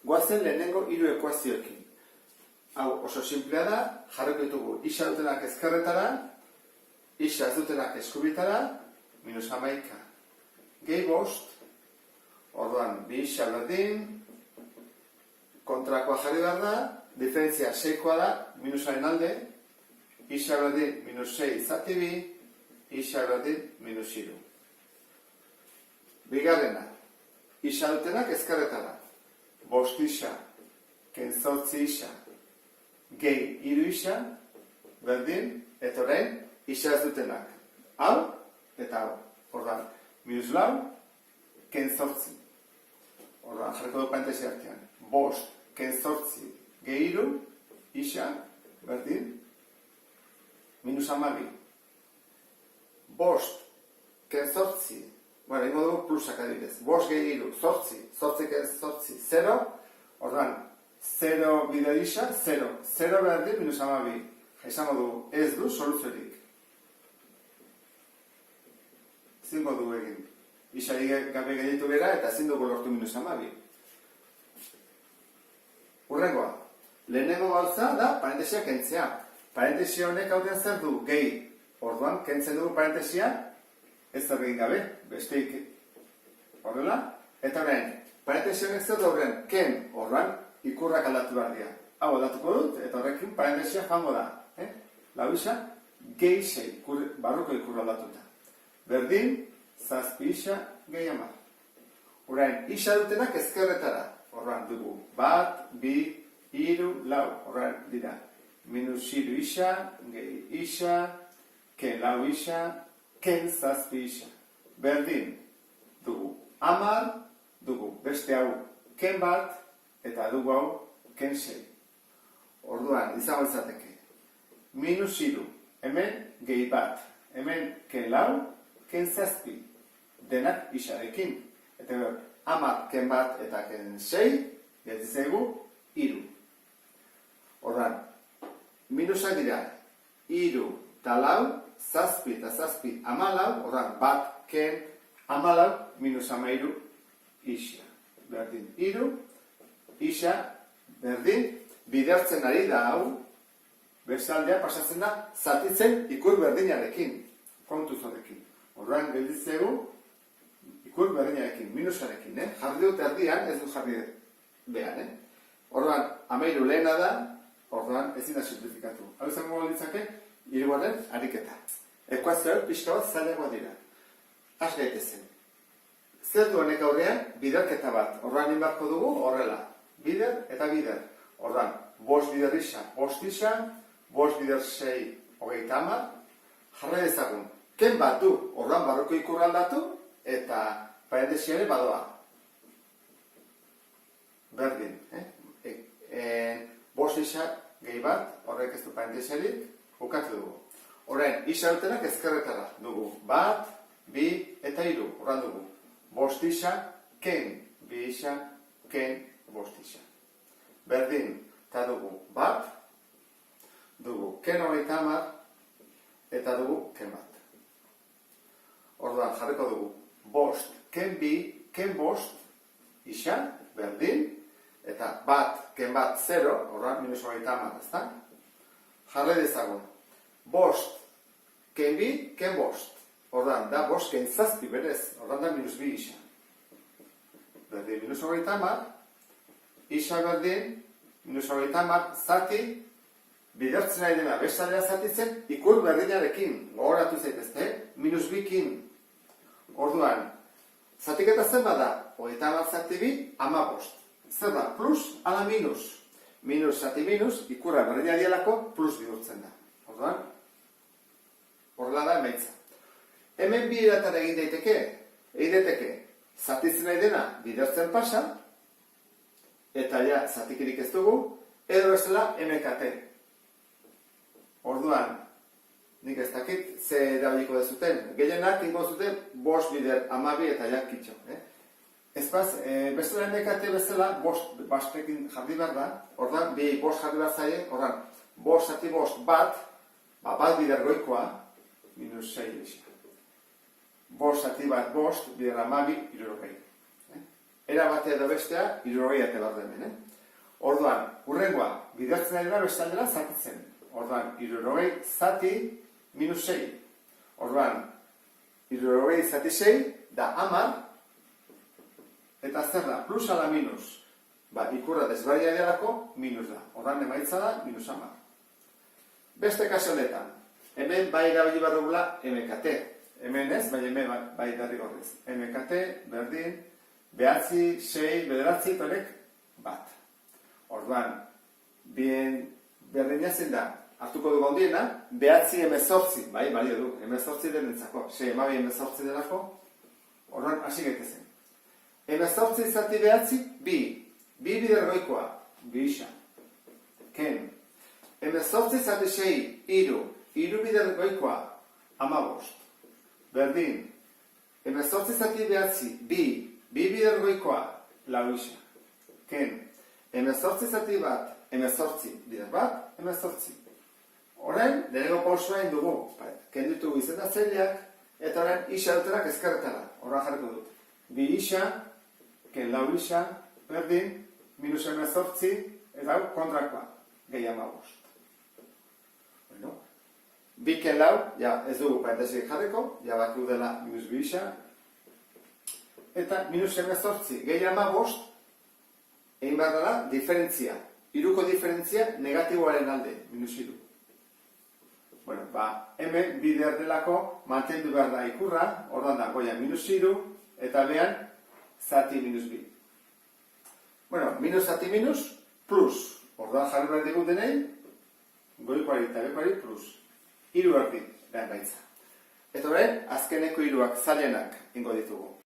Goazen lehenengo hiru ekuazioekin. Hau oso simplea da, jarriko ditugu isa dutenak ezkerretara, isa ez dutenak eskubitara, minus 11 gehi 5, orduan bi isa berdin, kontrakoa jarri behar da, diferentzia 6koa da, minusaren alde, isa berdin minus 6 zati 2, isa berdin minus 3. Bigarrena, isa dutenak ezkerretara, 5 isa, ken 8 isa, gehi 3 isa, berdin, eta orain, isa ez dutenak. Hau, eta hau. Ordan, minus 4, ken 8. Ordan, jarriko du parentesi artean. 5, ken 8, gehi 3, isa, berdin, minus 12. 5, ken 8, bueno, ingo dugu plusak adibidez. 5 gehi 3, 8, 8 ken 8, 0, ordan, 0 bide isa, 0. 0 berdin, minus 12. Esango dugu, ez du soluziorik. Zingo dugu egin. Isari gabe gaitu bera eta ezin dugu lortu minus 12. Hurrengoa. Lehenengo gauza da parentesia kentzea. Parentesia honek hauten zer du gehi. Orduan, kentzen dugu parentesia ez zer egin gabe. Besteik horrela. Eta horrein, parentesia honek zer du horren ken orduan ikurrak aldatu behar dira. Hau aldatuko dut eta horrekin parentesia joango da. Lau isa, gehi 6, barruko ikurra aldatuta. Berdin, 7 isa, gehi 10. Orain, isa dutenak ezkerretara. Horran dugu, 1, 2, 3, 4. Horran dira, minus 3 isa, gehi isa, ken 4 isa, ken 7 isa. Berdin, dugu, 10, dugu, beste hau, ken 1, eta dugu hau, ken 6. Orduan, izango izateke. Minus 3, hemen gehi 1, hemen ken 4, ken 7, denak isarekin. Eta gero, 10, ken 1 eta ken 6, gehitzegu 3. Ordan, minusak dira, 3 eta 4, 7 eta 7, 14, ordan, 1, ken 14, minus 13, isa. Berdin, 3, isa, berdin, bidertzen ari da hau, bestaldea pasatzen da, zatitzen ikur berdinarekin, kontuz horrekin. Orduan, gelditzegu, ikur berdinarekin, minusarekin, jarri dut erdian, ez du jarri behar, Orduan, 13 lehena da, orduan, ezin da simplifikatu. Hau izango ditzake, hirugarren ariketa. Ekuazioak pixka bat zailagoa dira. Has gaitezen. Zer du honek aurrean, biderketa bat. Orduan, inbarko dugu, horrela. Bider eta bider. Orduan, 5 bider isa, 5 isa, 5 bider 6, 30, jarra dezagun. Ken bat du, orduan barruko ikurra aldatu, eta parentesiare badoa. Berdin, 5 isa gehi bat, horrek ez du parentesiarik, bukatu dugu. Orain, isa dutenak ezkerretara dugu. 1, 2 eta 3, horran dugu. 5 isa, ken 2 isa, ken 5 isa. Berdin, eta dugu 1, dugu ken 30, eta dugu ken 1. Orduan, jarriko dugu 5, ken 2, ken 5, isa, berdin, eta 1, ken 1, 0, orduan, minus 30, ezta? Jarri dezagun, 5, ken 2, ken 5. Orduan, da 5, ken 7 berez, orduan da minus 2 isa. Berdin, minus 30, isa berdin, minus 30, zati, bidertzen ari dena bestalea zatitzen, ikur berdinarekin, gogoratu zaitezte, minus 2kin. Orduan, zatiketa zen bada, 30 zati 2, 15. Zer da, plus ala minus. Minus zati minus, ikurra berdina dialako, plus bihurtzen da. Orduan, horrela da emaitza. Hemen bi eratan egin daiteke, zatitzen ari dena bidertzen pasa, eta ja, zatikirik ez dugu, edo bezala MKT. Orduan, nik ez dakit, ze erabiliko dezuten. Gehienak ingo zuten, 5 bider 12 eta ja kitxo. Ez baz, bestela MKT bezala, 5 bastekin jarri behar da, orduan, 5 jarri behar zaie, orduan, 5 zati 5 bat, bat bider goikoa, minus 6 isa. 5 zati bat 5, bider 12, 60. era batea edo bestea, 60 ate behar hemen, Orduan, hurrengoa, bidertzen ari da beste aldera zatitzen. Orduan, 60 zati minus 6. Orduan, 60 zati 6 da 10, eta zer da, plus ala minus. Ikurra desberdina delako, minus da. Orduan, emaitza da, minus 10. Beste kaso honetan, hemen bai erabili behar dugula MKT. Hemen ez, bai hemen bai derrigorrez. MKT, berdin, 9, 6, 9, torek, bat. Orduan, berdina zen da, hartuko dugu ondiena, 9 18, bai, balio du, 18 denentzako, 6 emabi 18 delako, orduan, hasi gaitezen. 18 zati 9, 2 bider goikoa, 2 isa, ken. 18 zati 6, 3 bider goikoa, 15, berdin. 18 zati 9, 2 bider goikoa, 4 isa, ken. 18 zati bat, 18 bider bat, 18. Orain, deneko pausua dugu, kenditu izendatzaileak, eta orain isa dutenak ezkerretara. Horra jarriko dut. 2 isa, ken 4 isa, berdin, minus 18, eta kontrakoa, gehi 15. Bueno, 2 ken 4, ja ez dugu parentesiak jarriko, ja bat dela minus 2 isa, eta minus 18, gehi 15, egin behar dela, diferentzia. Hiruko diferentzia negatiboaren alde, minus 3. Bueno, hemen bider delako mantendu behar da ikurra, ordan da goia minus 3, eta behan zati minus 2. Bueno, minus zati minus, plus. Ordan jarri behar digu denei, goikoari eta bekoari plus. 3 erdi behan gaitza. Eta orain, azkeneko 3ak zailenak ingo ditugu.